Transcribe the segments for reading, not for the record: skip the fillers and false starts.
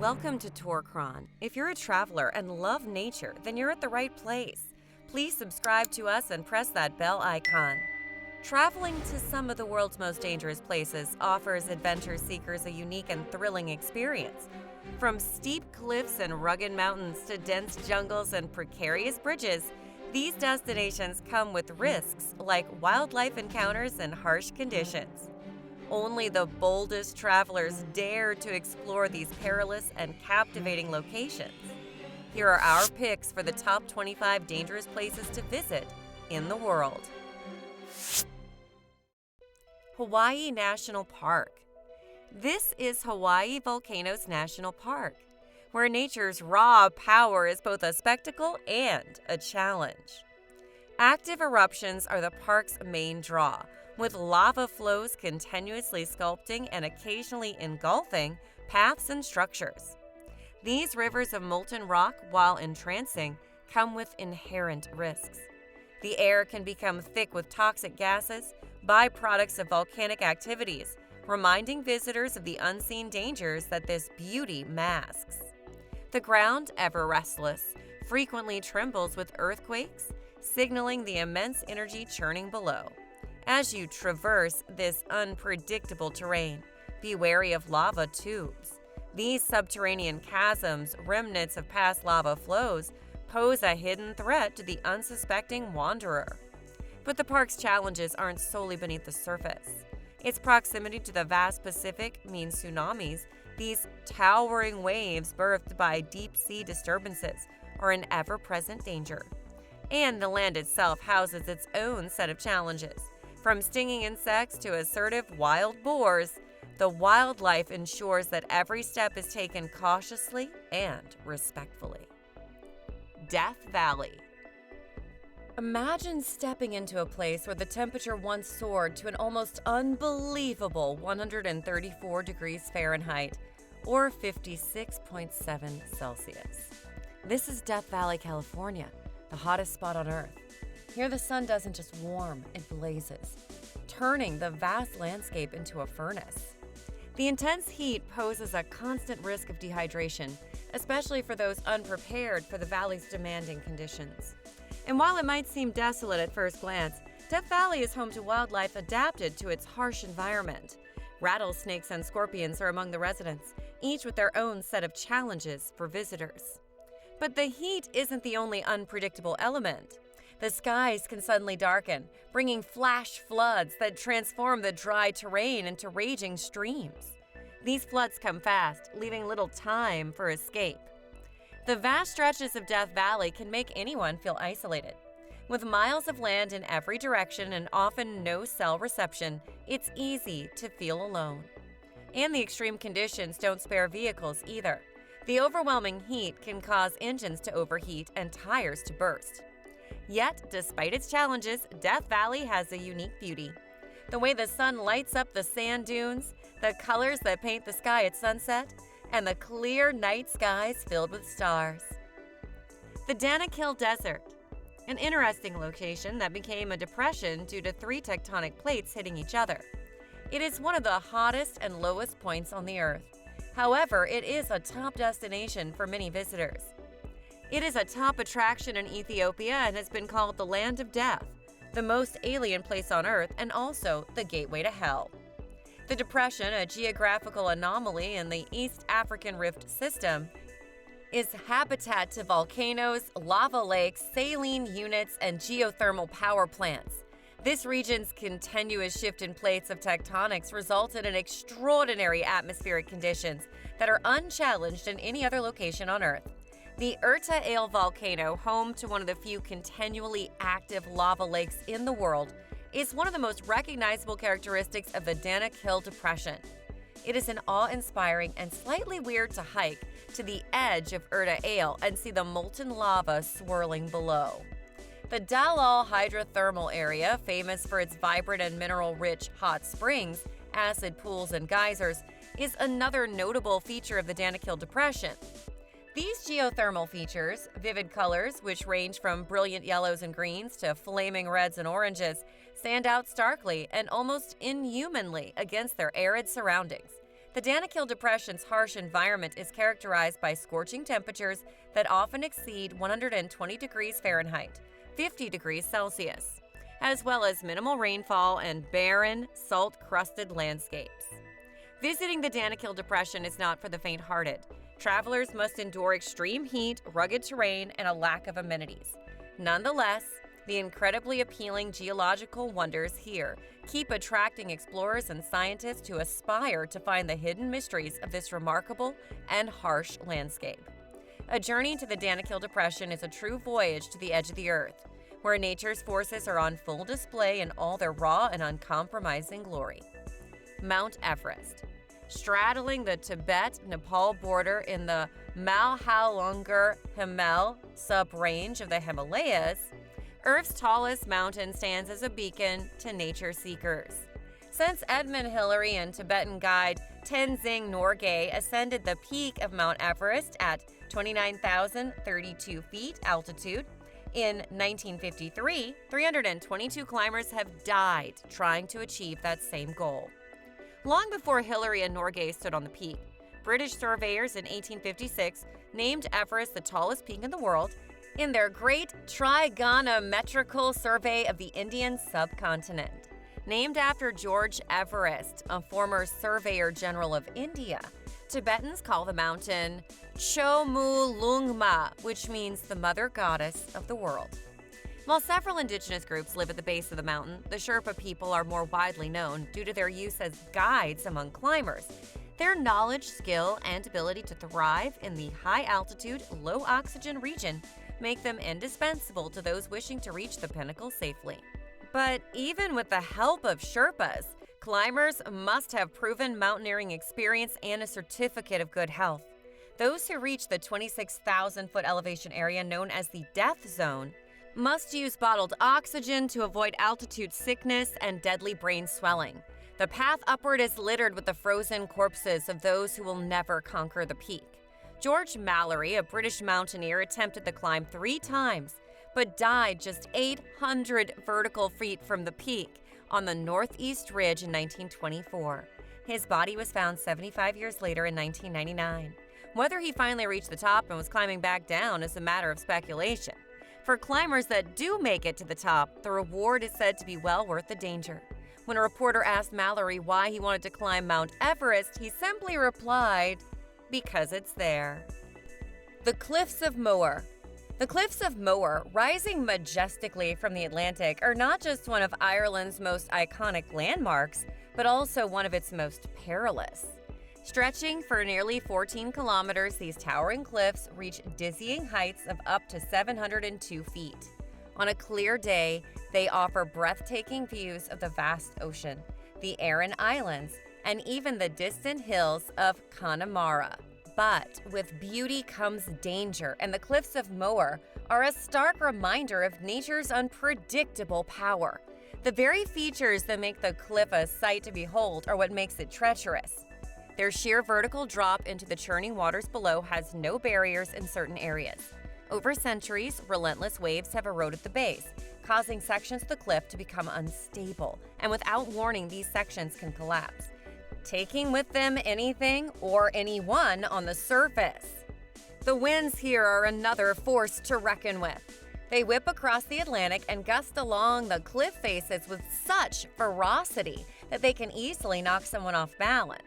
Welcome to Chron. If you're a traveler and love nature, then you're at the right place. Please subscribe to us and press that bell icon. Traveling to some of the world's most dangerous places offers adventure seekers a unique and thrilling experience. From steep cliffs and rugged mountains to dense jungles and precarious bridges, these destinations come with risks like wildlife encounters and harsh conditions. Only the boldest travelers dare to explore these perilous and captivating locations. Here are our picks for the top 25 dangerous places to visit in the world. Hawaii National Park. This is Hawaii Volcanoes National Park, where nature's raw power is both a spectacle and a challenge. Active eruptions are the park's main draw, with lava flows continuously sculpting and occasionally engulfing paths and structures. These rivers of molten rock, while entrancing, come with inherent risks. The air can become thick with toxic gases, byproducts of volcanic activities, reminding visitors of the unseen dangers that this beauty masks. The ground, ever restless, frequently trembles with earthquakes, signaling the immense energy churning below. As you traverse this unpredictable terrain, be wary of lava tubes. These subterranean chasms, remnants of past lava flows, pose a hidden threat to the unsuspecting wanderer. But the park's challenges aren't solely beneath the surface. Its proximity to the vast Pacific means tsunamis, these towering waves birthed by deep-sea disturbances, are an ever-present danger. And the land itself houses its own set of challenges. From stinging insects to assertive wild boars, the wildlife ensures that every step is taken cautiously and respectfully. Death Valley. Imagine stepping into a place where the temperature once soared to an almost unbelievable 134 degrees Fahrenheit, or 56.7 Celsius. This is Death Valley, California, the hottest spot on Earth. Here the sun doesn't just warm, it blazes, turning the vast landscape into a furnace. The intense heat poses a constant risk of dehydration, especially for those unprepared for the valley's demanding conditions. And while it might seem desolate at first glance, Death Valley is home to wildlife adapted to its harsh environment. Rattlesnakes and scorpions are among the residents, each with their own set of challenges for visitors. But the heat isn't the only unpredictable element. The skies can suddenly darken, bringing flash floods that transform the dry terrain into raging streams. These floods come fast, leaving little time for escape. The vast stretches of Death Valley can make anyone feel isolated. With miles of land in every direction and often no cell reception, it's easy to feel alone. And the extreme conditions don't spare vehicles either. The overwhelming heat can cause engines to overheat and tires to burst. Yet, despite its challenges, Death Valley has a unique beauty. The way the sun lights up the sand dunes, the colors that paint the sky at sunset, and the clear night skies filled with stars. The Danakil Desert, an interesting location that became a depression due to 3 tectonic plates hitting each other. It is one of the hottest and lowest points on the Earth. However, it is a top destination for many visitors. It is a top attraction in Ethiopia and has been called the Land of Death, the most alien place on Earth, and also the gateway to hell. The depression, a geographical anomaly in the East African Rift system, is habitat to volcanoes, lava lakes, saline units, and geothermal power plants. This region's continuous shift in plates of tectonics resulted in extraordinary atmospheric conditions that are unchallenged in any other location on Earth. The Erta Ale volcano, home to one of the few continually active lava lakes in the world, is one of the most recognizable characteristics of the Danakil Depression. It is an awe-inspiring and slightly weird to hike to the edge of Erta Ale and see the molten lava swirling below. The Dalal hydrothermal area, famous for its vibrant and mineral-rich hot springs, acid pools, and geysers, is another notable feature of the Danakil Depression. These geothermal features, vivid colors which range from brilliant yellows and greens to flaming reds and oranges, stand out starkly and almost inhumanly against their arid surroundings. The Danakil Depression's harsh environment is characterized by scorching temperatures that often exceed 120 degrees Fahrenheit, 50 degrees Celsius, as well as minimal rainfall and barren, salt-crusted landscapes. Visiting the Danakil Depression is not for the faint-hearted. Travelers must endure extreme heat, rugged terrain, and a lack of amenities. Nonetheless, the incredibly appealing geological wonders here keep attracting explorers and scientists who aspire to find the hidden mysteries of this remarkable and harsh landscape. A journey to the Danakil Depression is a true voyage to the edge of the earth, where nature's forces are on full display in all their raw and uncompromising glory. Mount Everest. Straddling the Tibet-Nepal border in the Malhalungur Himal sub-range of the Himalayas, Earth's tallest mountain stands as a beacon to nature seekers. Since Edmund Hillary and Tibetan guide Tenzing Norgay ascended the peak of Mount Everest at 29,032 feet altitude in 1953, 322 climbers have died trying to achieve that same goal. Long before Hillary and Norgay stood on the peak, British surveyors in 1856 named Everest the tallest peak in the world in their Great Trigonometrical Survey of the Indian Subcontinent. Named after George Everest, a former Surveyor General of India, Tibetans call the mountain Chomolungma, which means the mother goddess of the world. While several indigenous groups live at the base of the mountain, the Sherpa people are more widely known due to their use as guides among climbers. Their knowledge, skill, and ability to thrive in the high-altitude, low-oxygen region make them indispensable to those wishing to reach the pinnacle safely. But even with the help of Sherpas, climbers must have proven mountaineering experience and a certificate of good health. Those who reach the 26,000-foot elevation area known as the death zone must use bottled oxygen to avoid altitude sickness and deadly brain swelling. The path upward is littered with the frozen corpses of those who will never conquer the peak. George Mallory, a British mountaineer, attempted the climb 3 times, but died just 800 vertical feet from the peak on the northeast ridge in 1924. His body was found 75 years later in 1999. Whether he finally reached the top and was climbing back down is a matter of speculation. For climbers that do make it to the top, the reward is said to be well worth the danger. When a reporter asked Mallory why he wanted to climb Mount Everest, he simply replied, "Because it's there." The Cliffs of Moher. The Cliffs of Moher, rising majestically from the Atlantic, are not just one of Ireland's most iconic landmarks, but also one of its most perilous. Stretching for nearly 14 kilometers, these towering cliffs reach dizzying heights of up to 702 feet. On a clear day, they offer breathtaking views of the vast ocean, the Aran Islands, and even the distant hills of Connemara. But with beauty comes danger, and the Cliffs of Moher are a stark reminder of nature's unpredictable power. The very features that make the cliff a sight to behold are what makes it treacherous. Their sheer vertical drop into the churning waters below has no barriers in certain areas. Over centuries, relentless waves have eroded the base, causing sections of the cliff to become unstable, and without warning, these sections can collapse, taking with them anything or anyone on the surface. The winds here are another force to reckon with. They whip across the Atlantic and gust along the cliff faces with such ferocity that they can easily knock someone off balance.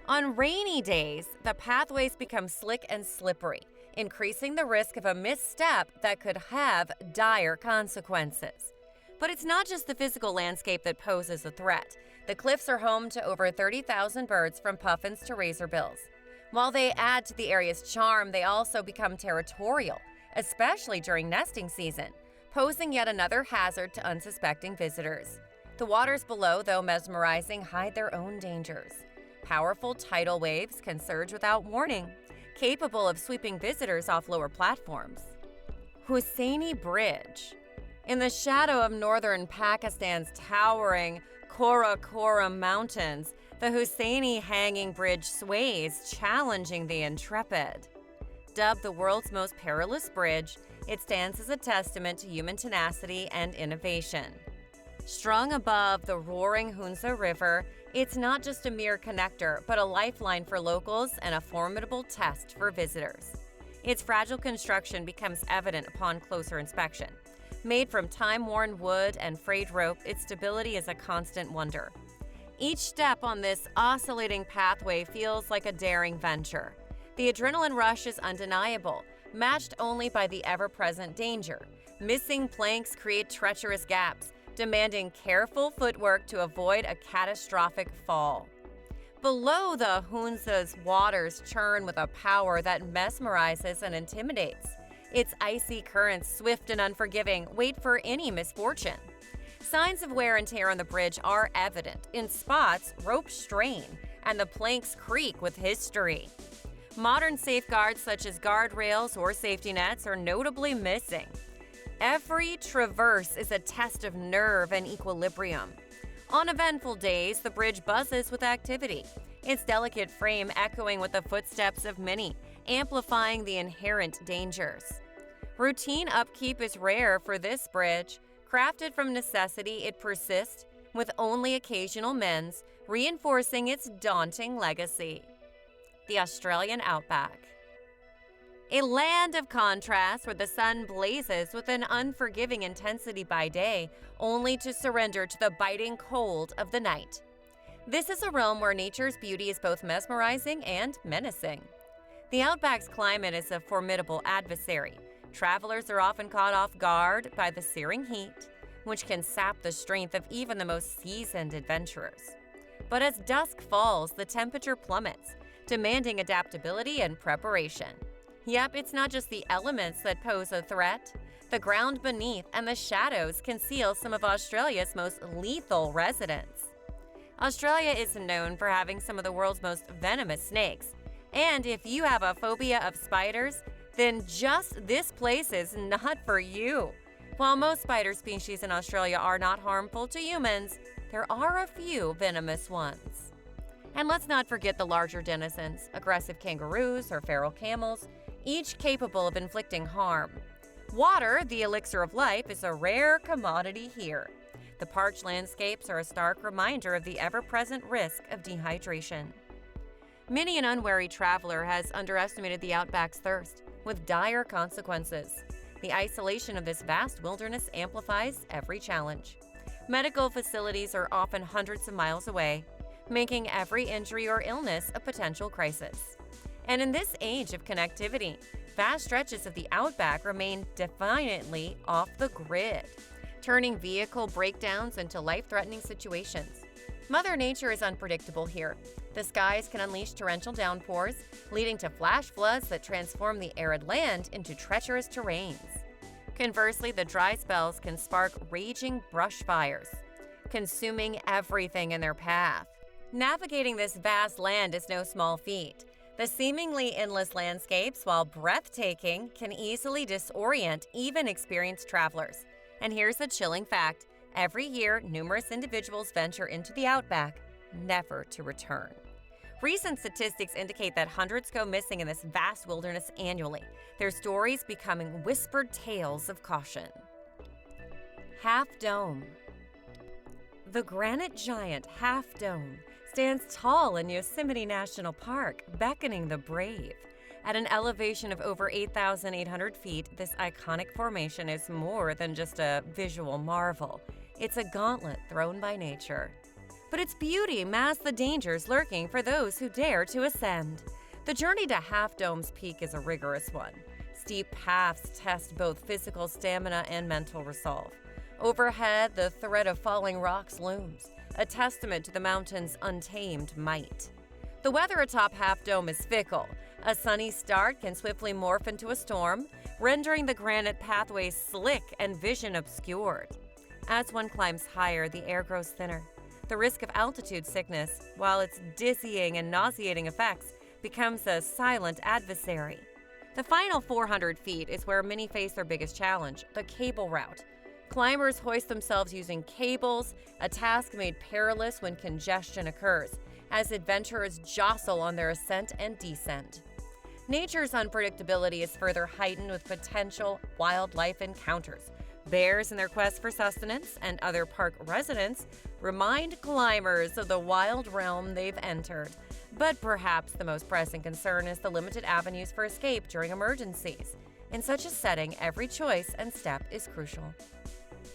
On rainy days, the pathways become slick and slippery, increasing the risk of a misstep that could have dire consequences. But it's not just the physical landscape that poses a threat. The cliffs are home to over 30,000 birds, from puffins to razorbills. While they add to the area's charm, they also become territorial, especially during nesting season, posing yet another hazard to unsuspecting visitors. The waters below, though mesmerizing, hide their own dangers. Powerful tidal waves can surge without warning, capable of sweeping visitors off lower platforms. Hussaini Bridge. In the shadow of northern Pakistan's towering Karakoram Mountains, the Hussaini hanging bridge sways, challenging the intrepid. Dubbed the world's most perilous bridge, it stands as a testament to human tenacity and innovation. Strung above the roaring Hunza River, It's not just a mere connector, but a lifeline for locals and a formidable test for visitors. Its fragile construction becomes evident upon closer inspection. Made from time-worn wood and frayed rope, its stability is a constant wonder. Each step on this oscillating pathway feels like a daring venture. The adrenaline rush is undeniable, matched only by the ever-present danger. Missing planks create treacherous gaps, demanding careful footwork to avoid a catastrophic fall. Below, the Hunza's waters churn with a power that mesmerizes and intimidates. Its icy currents, swift and unforgiving, wait for any misfortune. Signs of wear and tear on the bridge are evident. In spots, ropes strain, and the planks creak with history. Modern safeguards such as guardrails or safety nets are notably missing. Every traverse is a test of nerve and equilibrium. On eventful days, the bridge buzzes with activity, its delicate frame echoing with the footsteps of many, amplifying the inherent dangers. Routine upkeep is rare for this bridge. Crafted from necessity, it persists, with only occasional mends, reinforcing its daunting legacy. The Australian Outback. A land of contrast where the sun blazes with an unforgiving intensity by day, only to surrender to the biting cold of the night. This is a realm where nature's beauty is both mesmerizing and menacing. The Outback's climate is a formidable adversary. Travelers are often caught off guard by the searing heat, which can sap the strength of even the most seasoned adventurers. But as dusk falls, the temperature plummets, demanding adaptability and preparation. Yep, it's not just the elements that pose a threat. The ground beneath and the shadows conceal some of Australia's most lethal residents. Australia is known for having some of the world's most venomous snakes. And if you have a phobia of spiders, then just this place is not for you. While most spider species in Australia are not harmful to humans, there are a few venomous ones. And let's not forget the larger denizens, aggressive kangaroos or feral camels, each capable of inflicting harm. Water, the elixir of life, is a rare commodity here. The parched landscapes are a stark reminder of the ever-present risk of dehydration. Many an unwary traveler has underestimated the Outback's thirst, with dire consequences. The isolation of this vast wilderness amplifies every challenge. Medical facilities are often hundreds of miles away, making every injury or illness a potential crisis. And in this age of connectivity, vast stretches of the Outback remain defiantly off the grid, turning vehicle breakdowns into life-threatening situations. Mother Nature is unpredictable here. The skies can unleash torrential downpours, leading to flash floods that transform the arid land into treacherous terrains. Conversely, the dry spells can spark raging brush fires, consuming everything in their path. Navigating this vast land is no small feat. The seemingly endless landscapes, while breathtaking, can easily disorient even experienced travelers. And here's a chilling fact. Every year, numerous individuals venture into the Outback, never to return. Recent statistics indicate that hundreds go missing in this vast wilderness annually, their stories becoming whispered tales of caution. Half Dome. The granite giant Half Dome stands tall in Yosemite National Park, beckoning the brave. At an elevation of over 8,800 feet, this iconic formation is more than just a visual marvel. It's a gauntlet thrown by nature. But its beauty masks the dangers lurking for those who dare to ascend. The journey to Half Dome's peak is a rigorous one. Steep paths test both physical stamina and mental resolve. Overhead, the threat of falling rocks looms, a testament to the mountain's untamed might. The weather atop Half Dome is fickle. A sunny start can swiftly morph into a storm, rendering the granite pathways slick and vision obscured. As one climbs higher, the air grows thinner. The risk of altitude sickness, while its dizzying and nauseating effects, becomes a silent adversary. The final 400 feet is where many face their biggest challenge, the cable route. Climbers hoist themselves using cables, a task made perilous when congestion occurs, as adventurers jostle on their ascent and descent. Nature's unpredictability is further heightened with potential wildlife encounters. Bears in their quest for sustenance and other park residents remind climbers of the wild realm they've entered. But perhaps the most pressing concern is the limited avenues for escape during emergencies. In such a setting, every choice and step is crucial.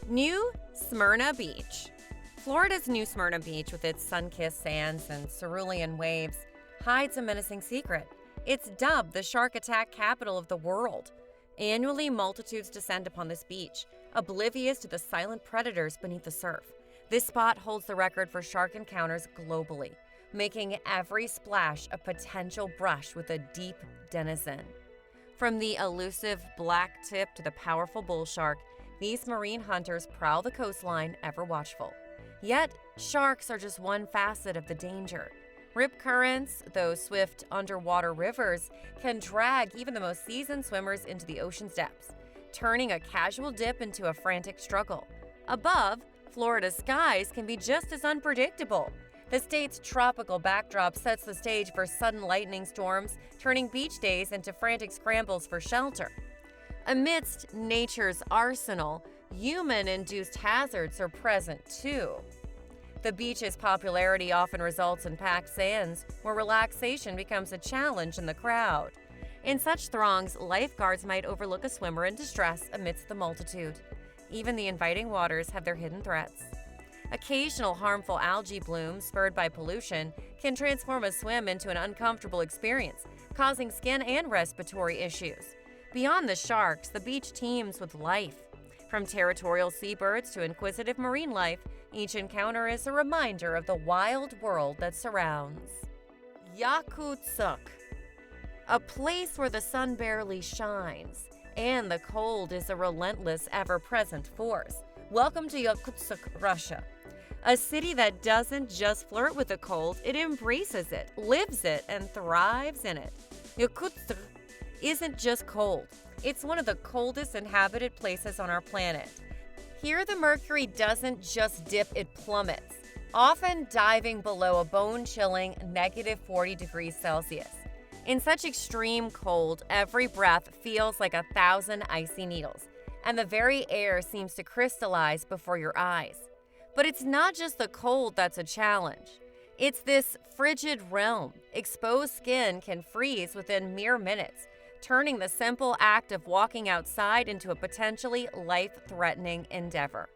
New Smyrna Beach. Florida's New Smyrna Beach, with its sun-kissed sands and cerulean waves, hides a menacing secret. It's dubbed the shark attack capital of the world. Annually, multitudes descend upon this beach, oblivious to the silent predators beneath the surf. This spot holds the record for shark encounters globally, making every splash a potential brush with a deep denizen. From the elusive black tip to the powerful bull shark, these marine hunters prowl the coastline, ever watchful. Yet, sharks are just one facet of the danger. Rip currents, those swift underwater rivers, can drag even the most seasoned swimmers into the ocean's depths, turning a casual dip into a frantic struggle. Above, Florida's skies can be just as unpredictable. The state's tropical backdrop sets the stage for sudden lightning storms, turning beach days into frantic scrambles for shelter. Amidst nature's arsenal, human-induced hazards are present too. The beach's popularity often results in packed sands, where relaxation becomes a challenge in the crowd. In such throngs, lifeguards might overlook a swimmer in distress amidst the multitude. Even the inviting waters have their hidden threats. Occasional harmful algae blooms, spurred by pollution, can transform a swim into an uncomfortable experience, causing skin and respiratory issues. Beyond the sharks, the beach teems with life. From territorial seabirds to inquisitive marine life, each encounter is a reminder of the wild world that surrounds. Yakutsk, a place where the sun barely shines, and the cold is a relentless, ever-present force. Welcome to Yakutsk, Russia. A city that doesn't just flirt with the cold, it embraces it, lives it, and thrives in it. Yakutsk isn't just cold. It's one of the coldest inhabited places on our planet. Here, the mercury doesn't just dip, it plummets, often diving below a bone-chilling -40 degrees Celsius. In such extreme cold, every breath feels like 1,000 icy needles, and the very air seems to crystallize before your eyes. But it's not just the cold that's a challenge. It's this frigid realm. Exposed skin can freeze within mere minutes, turning the simple act of walking outside into a potentially life-threatening endeavor.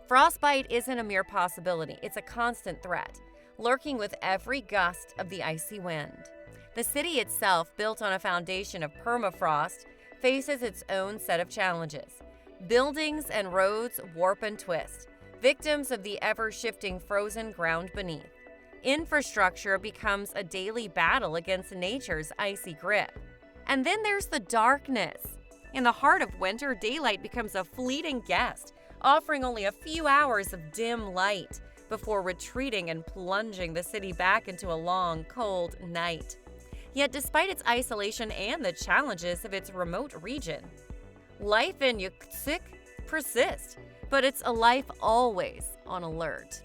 Frostbite isn't a mere possibility, it's a constant threat, lurking with every gust of the icy wind. The city itself, built on a foundation of permafrost, faces its own set of challenges. Buildings and roads warp and twist, victims of the ever-shifting frozen ground beneath. Infrastructure becomes a daily battle against nature's icy grip. And then there's the darkness. In the heart of winter, daylight becomes a fleeting guest, offering only a few hours of dim light before retreating and plunging the city back into a long, cold night. Yet despite its isolation and the challenges of its remote region, life in Yakutsk persists, but it's a life always on alert.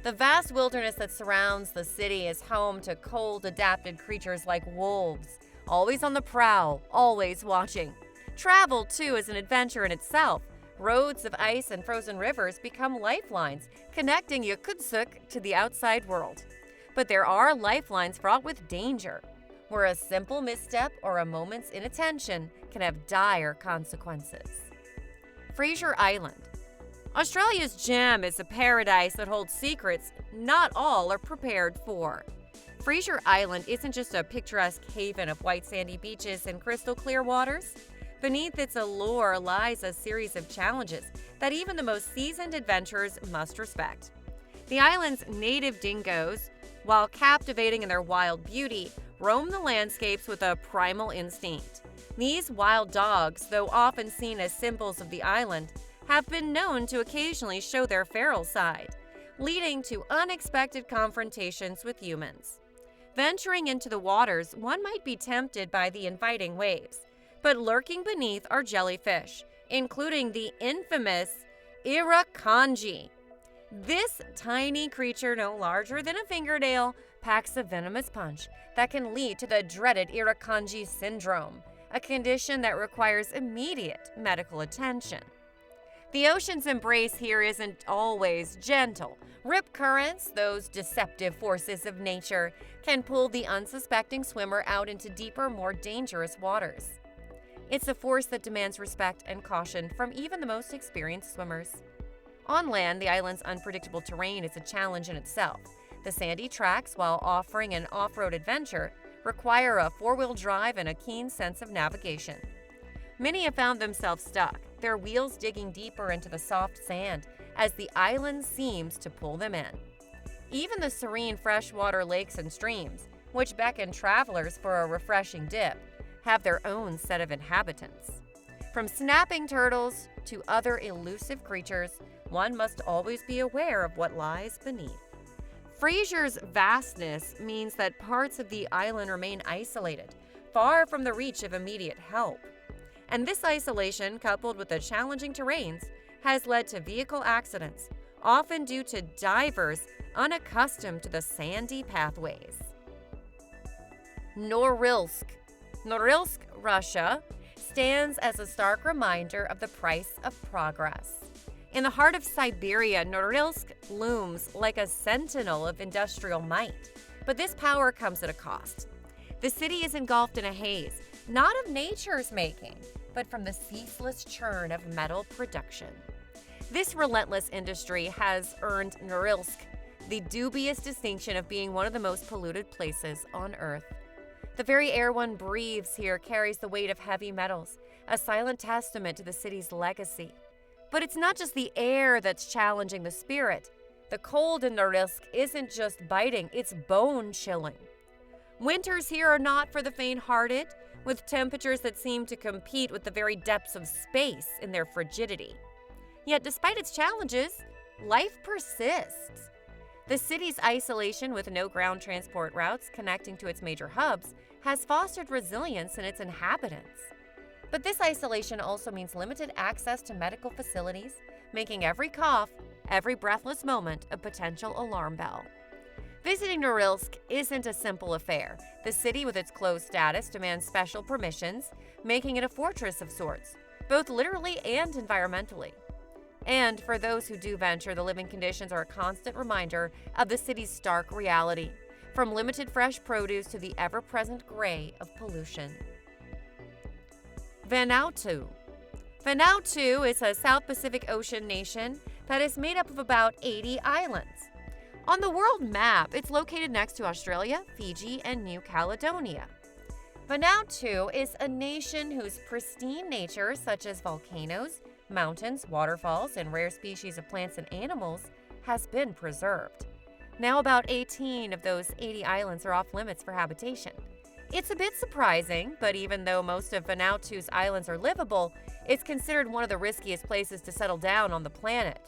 The vast wilderness that surrounds the city is home to cold-adapted creatures like wolves, always on the prowl, always watching. Travel, too, is an adventure in itself. Roads of ice and frozen rivers become lifelines, connecting Yakutsk to the outside world. But there are lifelines fraught with danger, where a simple misstep or a moment's inattention can have dire consequences. Fraser Island. Australia's gem is a paradise that holds secrets not all are prepared for. Fraser Island isn't just a picturesque haven of white sandy beaches and crystal clear waters. Beneath its allure lies a series of challenges that even the most seasoned adventurers must respect. The island's native dingoes, while captivating in their wild beauty, roam the landscapes with a primal instinct. These wild dogs, though often seen as symbols of the island, have been known to occasionally show their feral side, leading to unexpected confrontations with humans. Venturing into the waters, one might be tempted by the inviting waves, but lurking beneath are jellyfish, including the infamous irukandji. This tiny creature, no larger than a fingernail, packs a venomous punch that can lead to the dreaded irukandji syndrome, a condition that requires immediate medical attention. The ocean's embrace here isn't always gentle. Rip currents, those deceptive forces of nature, can pull the unsuspecting swimmer out into deeper, more dangerous waters. It's a force that demands respect and caution from even the most experienced swimmers. On land, the island's unpredictable terrain is a challenge in itself. The sandy tracks, while offering an off-road adventure, require a four-wheel drive and a keen sense of navigation. Many have found themselves stuck, their wheels digging deeper into the soft sand as the island seems to pull them in. Even the serene freshwater lakes and streams, which beckon travelers for a refreshing dip, have their own set of inhabitants. From snapping turtles to other elusive creatures, one must always be aware of what lies beneath. Fraser's vastness means that parts of the island remain isolated, far from the reach of immediate help. And this isolation, coupled with the challenging terrains, has led to vehicle accidents, often due to divers unaccustomed to the sandy pathways. Norilsk, Russia, stands as a stark reminder of the price of progress. In the heart of Siberia, Norilsk looms like a sentinel of industrial might, but this power comes at a cost. The city is engulfed in a haze, not of nature's making, but from the ceaseless churn of metal production. This relentless industry has earned Norilsk the dubious distinction of being one of the most polluted places on Earth. The very air one breathes here carries the weight of heavy metals, a silent testament to the city's legacy. But it's not just the air that's challenging the spirit. The cold in Norilsk isn't just biting, it's bone-chilling. Winters here are not for the faint-hearted, with temperatures that seem to compete with the very depths of space in their frigidity. Yet despite its challenges, life persists. The city's isolation with no ground transport routes connecting to its major hubs has fostered resilience in its inhabitants. But this isolation also means limited access to medical facilities, making every cough, every breathless moment a potential alarm bell. Visiting Norilsk isn't a simple affair. The city, with its closed status, demands special permissions, making it a fortress of sorts, both literally and environmentally. And for those who do venture, the living conditions are a constant reminder of the city's stark reality, from limited fresh produce to the ever-present gray of pollution. Vanuatu. Vanuatu is a South Pacific Ocean nation that is made up of about 80 islands. On the world map, it's located next to Australia, Fiji, and New Caledonia. Vanuatu is a nation whose pristine nature, such as volcanoes, mountains, waterfalls, and rare species of plants and animals, has been preserved. Now about 18 of those 80 islands are off limits for habitation. It's a bit surprising, but even though most of Vanuatu's islands are livable, it's considered one of the riskiest places to settle down on the planet.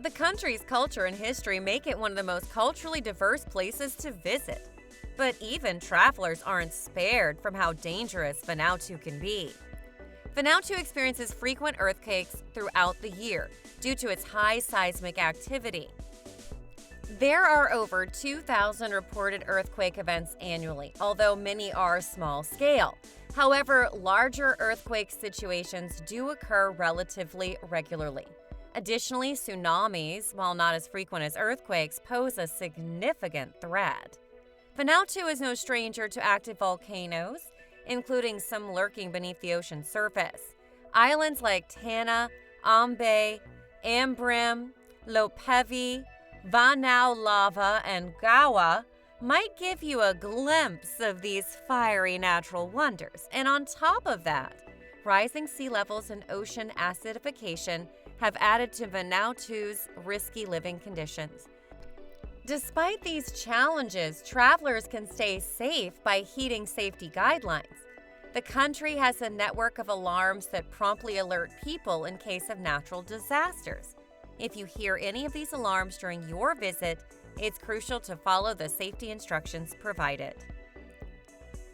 The country's culture and history make it one of the most culturally diverse places to visit. But even travelers aren't spared from how dangerous Vanuatu can be. Vanuatu experiences frequent earthquakes throughout the year due to its high seismic activity. There are over 2,000 reported earthquake events annually, although many are small scale. However, larger earthquake situations do occur relatively regularly. Additionally, tsunamis, while not as frequent as earthquakes, pose a significant threat. Vanuatu is no stranger to active volcanoes, including some lurking beneath the ocean's surface. Islands like Tana, Ambe, Ambrim, Lopevi, Vanau Lava, and Gawa might give you a glimpse of these fiery natural wonders. And on top of that, rising sea levels and ocean acidification have added to Vanuatu's risky living conditions. Despite these challenges, travelers can stay safe by heeding safety guidelines. The country has a network of alarms that promptly alert people in case of natural disasters. If you hear any of these alarms during your visit, it's crucial to follow the safety instructions provided.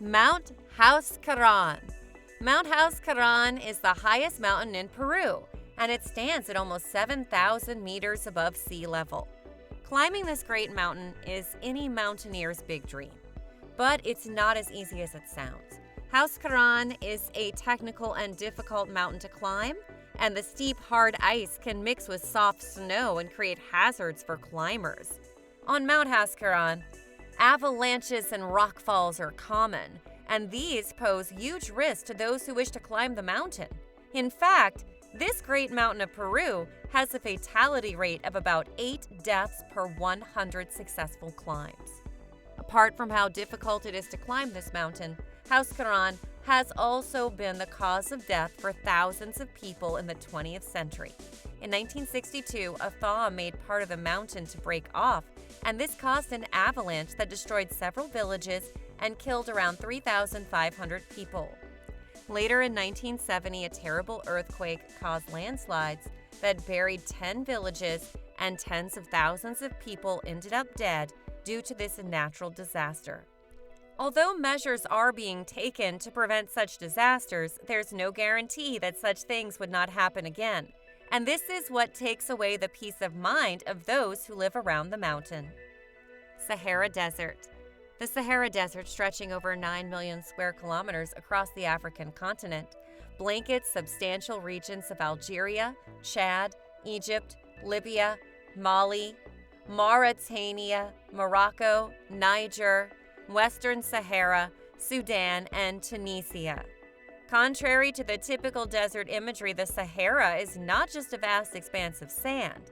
Mount Huascarán. Mount Huascarán is the highest mountain in Peru, and it stands at almost 7,000 meters above sea level. Climbing this great mountain is any mountaineer's big dream, but it's not as easy as it sounds. Huascarán is a technical and difficult mountain to climb, and the steep, hard ice can mix with soft snow and create hazards for climbers. On Mount Huascarán, avalanches and rockfalls are common, and these pose huge risks to those who wish to climb the mountain. In fact, this great mountain of Peru has a fatality rate of about 8 deaths per 100 successful climbs. Apart from how difficult it is to climb this mountain, Huascarán has also been the cause of death for thousands of people in the 20th century. In 1962, a thaw made part of the mountain to break off, and this caused an avalanche that destroyed several villages and killed around 3,500 people. Later in 1970, a terrible earthquake caused landslides that buried 10 villages, and tens of thousands of people ended up dead due to this natural disaster. Although measures are being taken to prevent such disasters, there's no guarantee that such things would not happen again. And this is what takes away the peace of mind of those who live around the mountain. Sahara Desert. The Sahara Desert, stretching over 9 million square kilometers across the African continent, blankets substantial regions of Algeria, Chad, Egypt, Libya, Mali, Mauritania, Morocco, Niger, Western Sahara, Sudan, and Tunisia. Contrary to the typical desert imagery, the Sahara is not just a vast expanse of sand.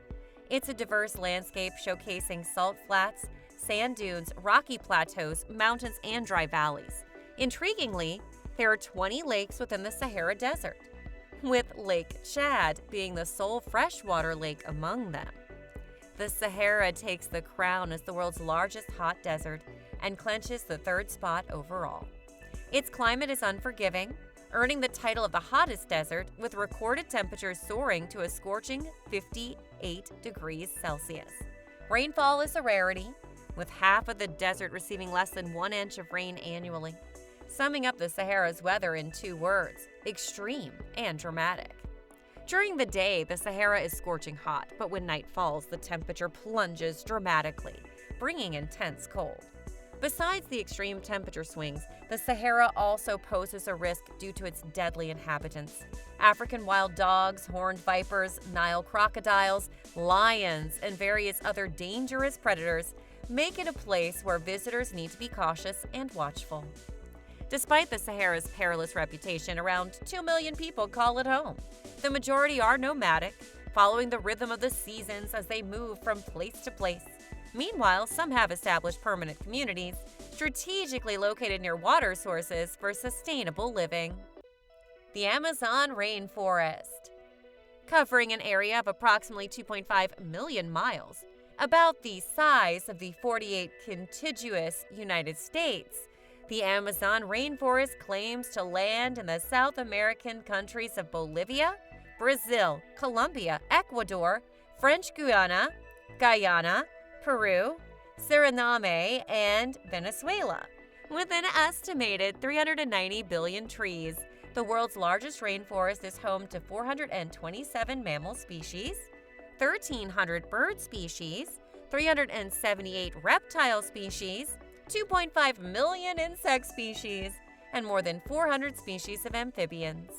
It's a diverse landscape showcasing salt flats, sand dunes, rocky plateaus, mountains, and dry valleys. Intriguingly, there are 20 lakes within the Sahara Desert, with Lake Chad being the sole freshwater lake among them. The Sahara takes the crown as the world's largest hot desert and clinches the third spot overall. Its climate is unforgiving, earning the title of the hottest desert, with recorded temperatures soaring to a scorching 58 degrees Celsius. Rainfall is a rarity, with half of the desert receiving less than 1 inch of rain annually. Summing up the Sahara's weather in 2 words: extreme and dramatic. During the day, the Sahara is scorching hot, but when night falls, the temperature plunges dramatically, bringing intense cold. Besides the extreme temperature swings, the Sahara also poses a risk due to its deadly inhabitants. African wild dogs, horned vipers, Nile crocodiles, lions, and various other dangerous predators make it a place where visitors need to be cautious and watchful. Despite the Sahara's perilous reputation, around 2 million people call it home. The majority are nomadic, following the rhythm of the seasons as they move from place to place. Meanwhile, some have established permanent communities, strategically located near water sources for sustainable living. The Amazon Rainforest. Covering an area of approximately 2.5 million miles, about the size of the 48 contiguous United States, the Amazon Rainforest claims to land in the South American countries of Bolivia, Brazil, Colombia, Ecuador, French Guiana, Guyana, Peru, Suriname, and Venezuela. With an estimated 390 billion trees, the world's largest rainforest is home to 427 mammal species, 1,300 bird species, 378 reptile species, 2.5 million insect species, and more than 400 species of amphibians.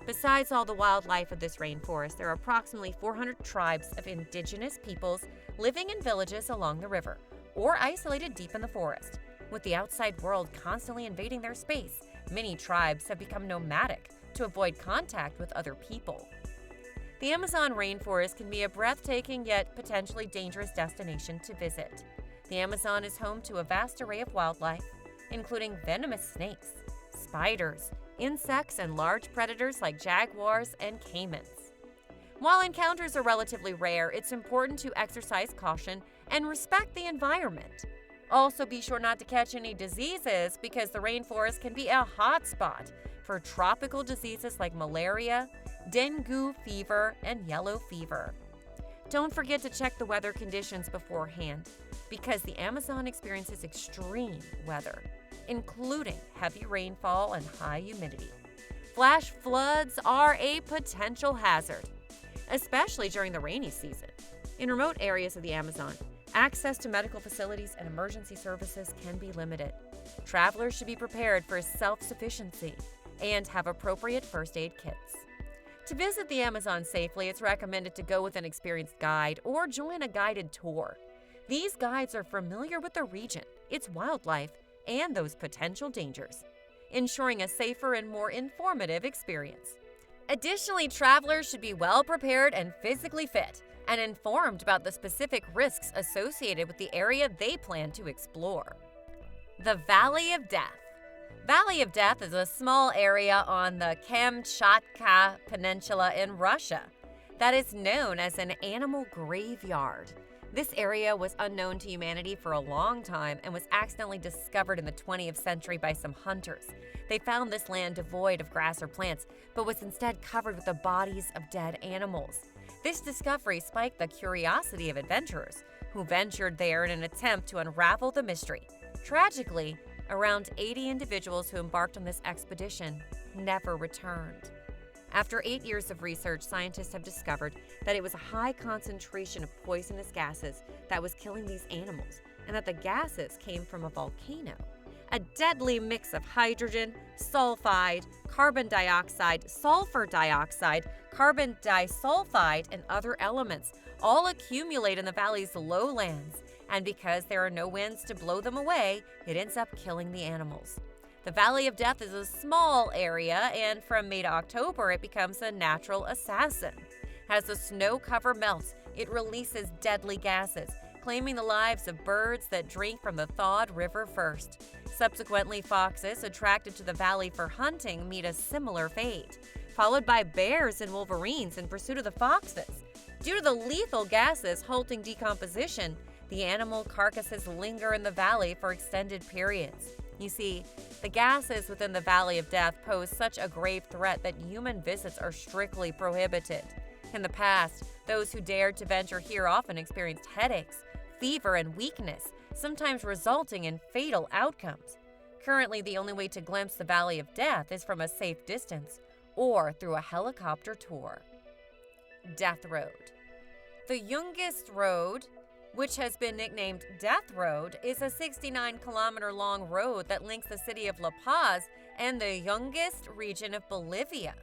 Besides all the wildlife of this rainforest, there are approximately 400 tribes of indigenous peoples living in villages along the river or isolated deep in the forest. With the outside world constantly invading their space, many tribes have become nomadic to avoid contact with other people. The Amazon rainforest can be a breathtaking yet potentially dangerous destination to visit. The Amazon is home to a vast array of wildlife, including venomous snakes, spiders, insects, and large predators like jaguars and caimans. While encounters are relatively rare, it's important to exercise caution and respect the environment. Also, be sure not to catch any diseases because the rainforest can be a hotspot for tropical diseases like malaria, dengue fever, and yellow fever. Don't forget to check the weather conditions beforehand because the Amazon experiences extreme weather, including heavy rainfall and high humidity. Flash floods are a potential hazard, especially during the rainy season. In remote areas of the Amazon, access to medical facilities and emergency services can be limited. Travelers should be prepared for self-sufficiency and have appropriate first aid kits. To visit the Amazon safely, it's recommended to go with an experienced guide or join a guided tour. These guides are familiar with the region, its wildlife, and those potential dangers, ensuring a safer and more informative experience. Additionally, travelers should be well prepared and physically fit, and informed about the specific risks associated with the area they plan to explore. The Valley of Death. Valley of Death is a small area on the Kamchatka Peninsula in Russia that is known as an animal graveyard. This area was unknown to humanity for a long time and was accidentally discovered in the 20th century by some hunters. They found this land devoid of grass or plants, but was instead covered with the bodies of dead animals. This discovery spiked the curiosity of adventurers, who ventured there in an attempt to unravel the mystery. Tragically, around 80 individuals who embarked on this expedition never returned. After 8 years of research, scientists have discovered that it was a high concentration of poisonous gases that was killing these animals, and that the gases came from a volcano. A deadly mix of hydrogen, sulfide, carbon dioxide, sulfur dioxide, carbon disulfide, and other elements all accumulate in the valley's lowlands, and because there are no winds to blow them away, it ends up killing the animals. The Valley of Death is a small area, and from May to October, it becomes a natural assassin. As the snow cover melts, it releases deadly gases, claiming the lives of birds that drink from the thawed river first. Subsequently, foxes attracted to the valley for hunting meet a similar fate, followed by bears and wolverines in pursuit of the foxes. Due to the lethal gases halting decomposition, the animal carcasses linger in the valley for extended periods. You see, the gases within the Valley of Death pose such a grave threat that human visits are strictly prohibited. In the past, those who dared to venture here often experienced headaches, fever, and weakness, sometimes resulting in fatal outcomes. Currently, the only way to glimpse the Valley of Death is from a safe distance or through a helicopter tour. Death Road. The Yungist Road, which has been nicknamed Death Road, is a 69-kilometer-long road that links the city of La Paz and the Yungist region of Bolivia.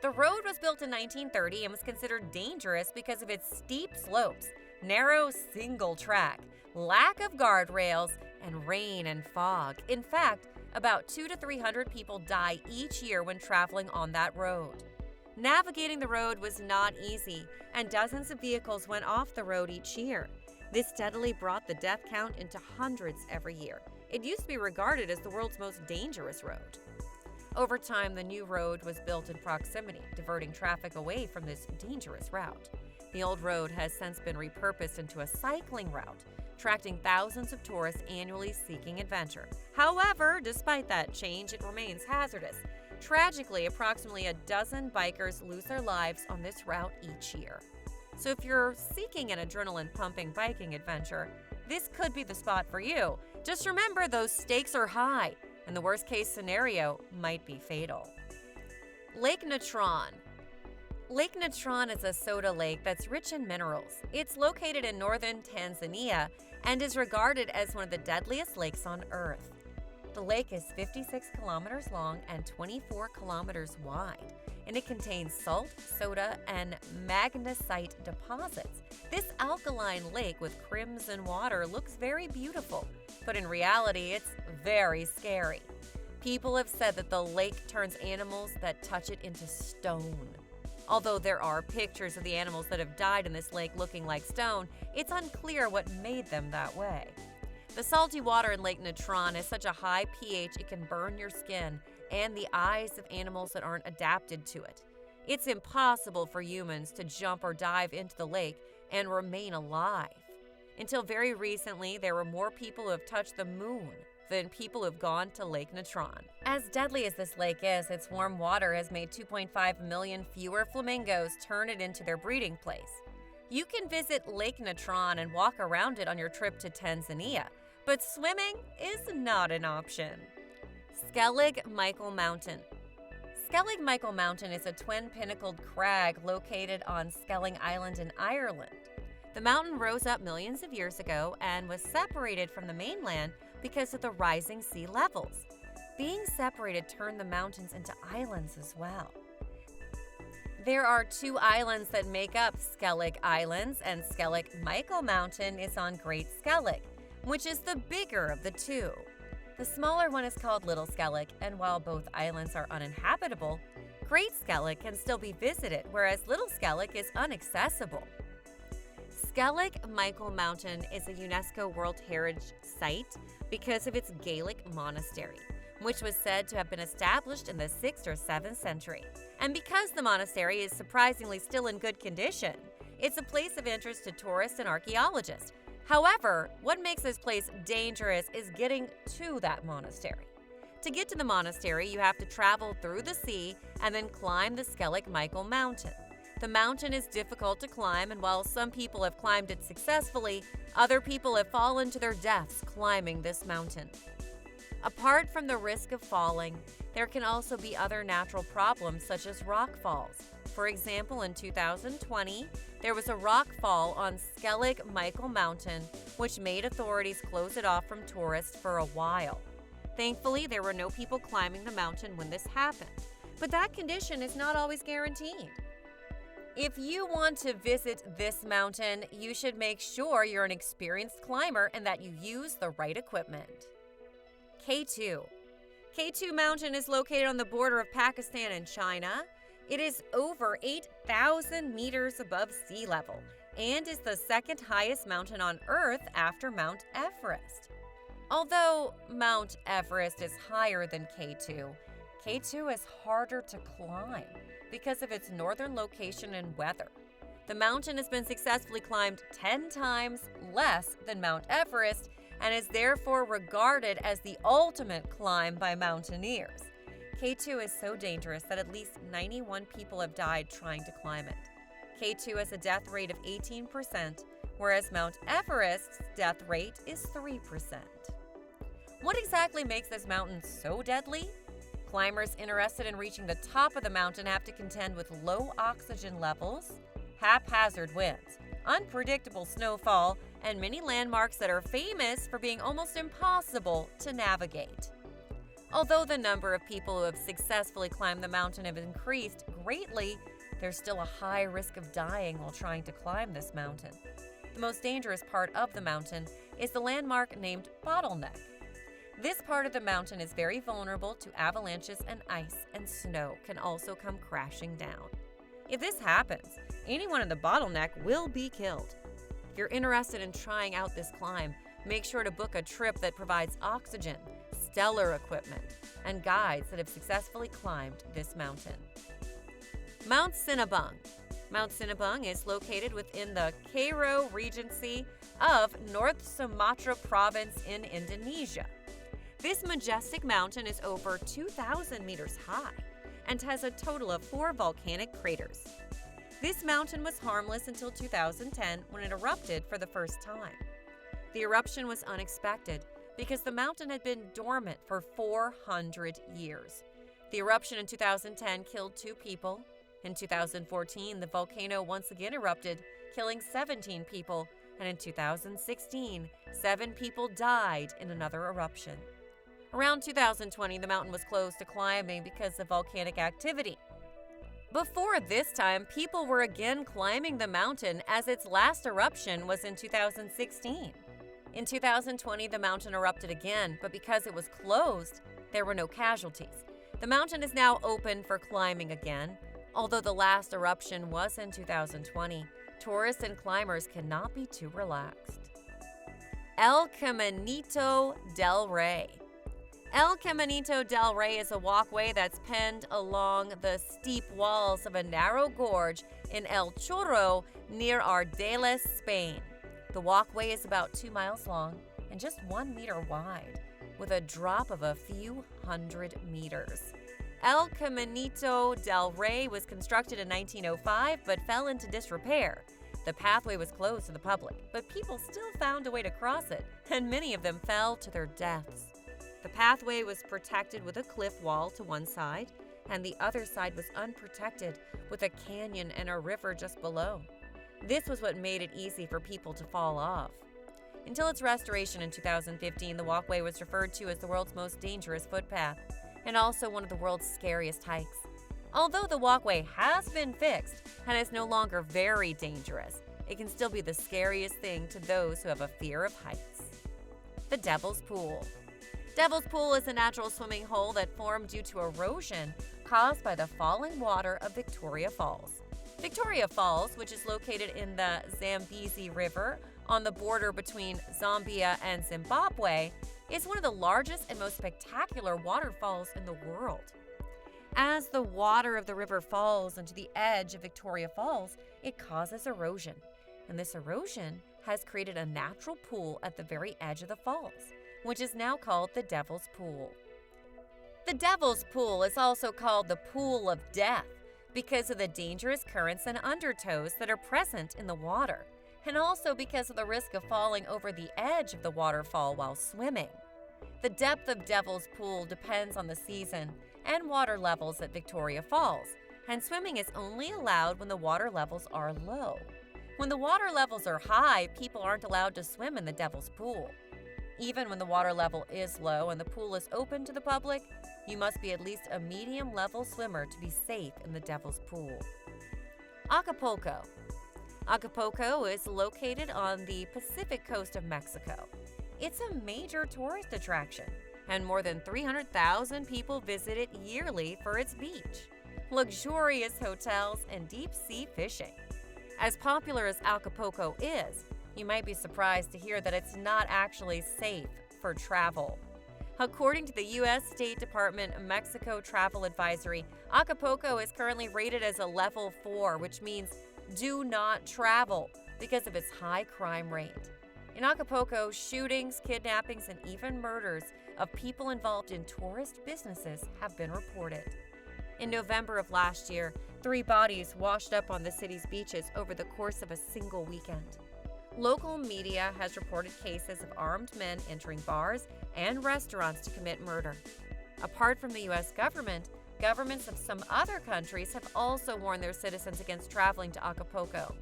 The road was built in 1930 and was considered dangerous because of its steep slopes, narrow single track, lack of guardrails, and rain and fog. In fact, about 200 to 300 people die each year when traveling on that road. Navigating the road was not easy, and dozens of vehicles went off the road each year. This steadily brought the death count into hundreds every year. It used to be regarded as the world's most dangerous road. Over time, the new road was built in proximity, diverting traffic away from this dangerous route. The old road has since been repurposed into a cycling route, attracting thousands of tourists annually seeking adventure. However, despite that change, it remains hazardous. Tragically, approximately a dozen bikers lose their lives on this route each year. So if you're seeking an adrenaline-pumping biking adventure, this could be the spot for you. Just remember, those stakes are high, and the worst-case scenario might be fatal. Lake Natron. Lake Natron is a soda lake that's rich in minerals. It's located in northern Tanzania and is regarded as one of the deadliest lakes on Earth. The lake is 56 kilometers long and 24 kilometers wide, and it contains salt, soda, and magnesite deposits. This alkaline lake with crimson water looks very beautiful, but in reality, it's very scary. People have said that the lake turns animals that touch it into stone. Although there are pictures of the animals that have died in this lake looking like stone, it's unclear what made them that way. The salty water in Lake Natron has such a high pH it can burn your skin and the eyes of animals that aren't adapted to it. It's impossible for humans to jump or dive into the lake and remain alive. Until very recently, there were more people who have touched the moon than people who have gone to Lake Natron. As deadly as this lake is, its warm water has made 2.5 million fewer flamingos turn it into their breeding place. You can visit Lake Natron and walk around it on your trip to Tanzania, but swimming is not an option. Skellig Michael Mountain. Skellig Michael Mountain is a twin-pinnacled crag located on Skellig Island in Ireland. The mountain rose up millions of years ago and was separated from the mainland because of the rising sea levels. Being separated turned the mountains into islands as well. There are two islands that make up Skellig Islands, and Skellig Michael Mountain is on Great Skellig, which is the bigger of the two. The smaller one is called Little Skellig, and while both islands are uninhabitable, Great Skellig can still be visited, whereas Little Skellig is inaccessible. Skellig Michael Mountain is a UNESCO World Heritage Site because of its Gaelic monastery, which was said to have been established in the 6th or 7th century. And because the monastery is surprisingly still in good condition, it's a place of interest to tourists and archaeologists. However, what makes this place dangerous is getting to that monastery. To get to the monastery, you have to travel through the sea and then climb the Skellig Michael Mountain. The mountain is difficult to climb, and while some people have climbed it successfully, other people have fallen to their deaths climbing this mountain. Apart from the risk of falling, there can also be other natural problems such as rock falls. For example, in 2020, there was a rock fall on Skellig Michael Mountain, which made authorities close it off from tourists for a while. Thankfully, there were no people climbing the mountain when this happened, but that condition is not always guaranteed. If you want to visit this mountain, you should make sure you're an experienced climber and that you use the right equipment. K2. K2 Mountain is located on the border of Pakistan and China. It is over 8,000 meters above sea level and is the second highest mountain on Earth after Mount Everest. Although Mount Everest is higher than K2, K2 is harder to climb because of its northern location and weather. The mountain has been successfully climbed 10 times less than Mount Everest and is therefore regarded as the ultimate climb by mountaineers. K2 is so dangerous that at least 91 people have died trying to climb it. K2 has a death rate of 18%, whereas Mount Everest's death rate is 3%. What exactly makes this mountain so deadly? Climbers interested in reaching the top of the mountain have to contend with low oxygen levels, haphazard winds, unpredictable snowfall, and many landmarks that are famous for being almost impossible to navigate. Although the number of people who have successfully climbed the mountain have increased greatly, there's still a high risk of dying while trying to climb this mountain. The most dangerous part of the mountain is the landmark named Bottleneck. This part of the mountain is very vulnerable to avalanches, and ice and snow can also come crashing down. If this happens, anyone in the bottleneck will be killed. If you're interested in trying out this climb, make sure to book a trip that provides oxygen, stellar equipment, and guides that have successfully climbed this mountain. Mount Sinabung. Mount Sinabung is located within the Cairo Regency of North Sumatra Province in Indonesia. This majestic mountain is over 2,000 meters high and has a total of 4 volcanic craters. This mountain was harmless until 2010 when it erupted for the first time. The eruption was unexpected because the mountain had been dormant for 400 years. The eruption in 2010 killed 2 people. In 2014, the volcano once again erupted, killing 17 people, and in 2016, 7 people died in another eruption. Around 2020, the mountain was closed to climbing because of volcanic activity. Before this time, people were again climbing the mountain as its last eruption was in 2016. In 2020, the mountain erupted again, but because it was closed, there were no casualties. The mountain is now open for climbing again. Although the last eruption was in 2020, tourists and climbers cannot be too relaxed. El Caminito del Rey. El Caminito del Rey is a walkway that's penned along the steep walls of a narrow gorge in El Chorro near Ardelas, Spain. The walkway is about 2 miles long and just 1 meter wide, with a drop of a few hundred meters. El Caminito del Rey was constructed in 1905 but fell into disrepair. The pathway was closed to the public, but people still found a way to cross it, and many of them fell to their deaths. The pathway was protected with a cliff wall to one side, and the other side was unprotected with a canyon and a river just below. This was what made it easy for people to fall off. Until its restoration in 2015, the walkway was referred to as the world's most dangerous footpath, and also one of the world's scariest hikes. Although the walkway has been fixed and is no longer very dangerous, it can still be the scariest thing to those who have a fear of heights. The Devil's Pool. Devil's Pool is a natural swimming hole that formed due to erosion caused by the falling water of Victoria Falls. Victoria Falls, which is located in the Zambezi River on the border between Zambia and Zimbabwe, is one of the largest and most spectacular waterfalls in the world. As the water of the river falls into the edge of Victoria Falls, it causes erosion, and this erosion has created a natural pool at the very edge of the falls, which is now called the Devil's Pool. The Devil's Pool is also called the Pool of Death because of the dangerous currents and undertows that are present in the water, and also because of the risk of falling over the edge of the waterfall while swimming. The depth of Devil's Pool depends on the season and water levels at Victoria Falls, and swimming is only allowed when the water levels are low. When the water levels are high, people aren't allowed to swim in the Devil's Pool. Even when the water level is low and the pool is open to the public, you must be at least a medium-level swimmer to be safe in the Devil's Pool. Acapulco. Acapulco is located on the Pacific coast of Mexico. It's a major tourist attraction, and more than 300,000 people visit it yearly for its beach, luxurious hotels, and deep-sea fishing. As popular as Acapulco is, you might be surprised to hear that it's not actually safe for travel. According to the U.S. State Department of Mexico Travel Advisory, Acapulco is currently rated as a level 4, which means do not travel because of its high crime rate. In Acapulco, shootings, kidnappings, and even murders of people involved in tourist businesses have been reported. In November of last year, 3 bodies washed up on the city's beaches over the course of a single weekend. Local media has reported cases of armed men entering bars and restaurants to commit murder. Apart from the U.S. government, governments of some other countries have also warned their citizens against traveling to Acapulco.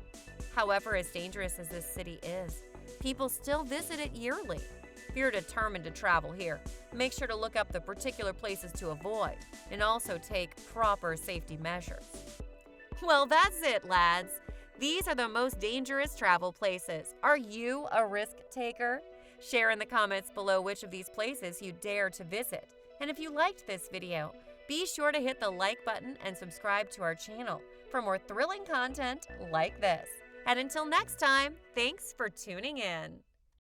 However, as dangerous as this city is, people still visit it yearly. If you're determined to travel here, make sure to look up the particular places to avoid and also take proper safety measures. Well, that's it, lads. These are the most dangerous travel places. Are you a risk taker? Share in the comments below which of these places you dare to visit. And if you liked this video, be sure to hit the like button and subscribe to our channel for more thrilling content like this. And until next time, thanks for tuning in.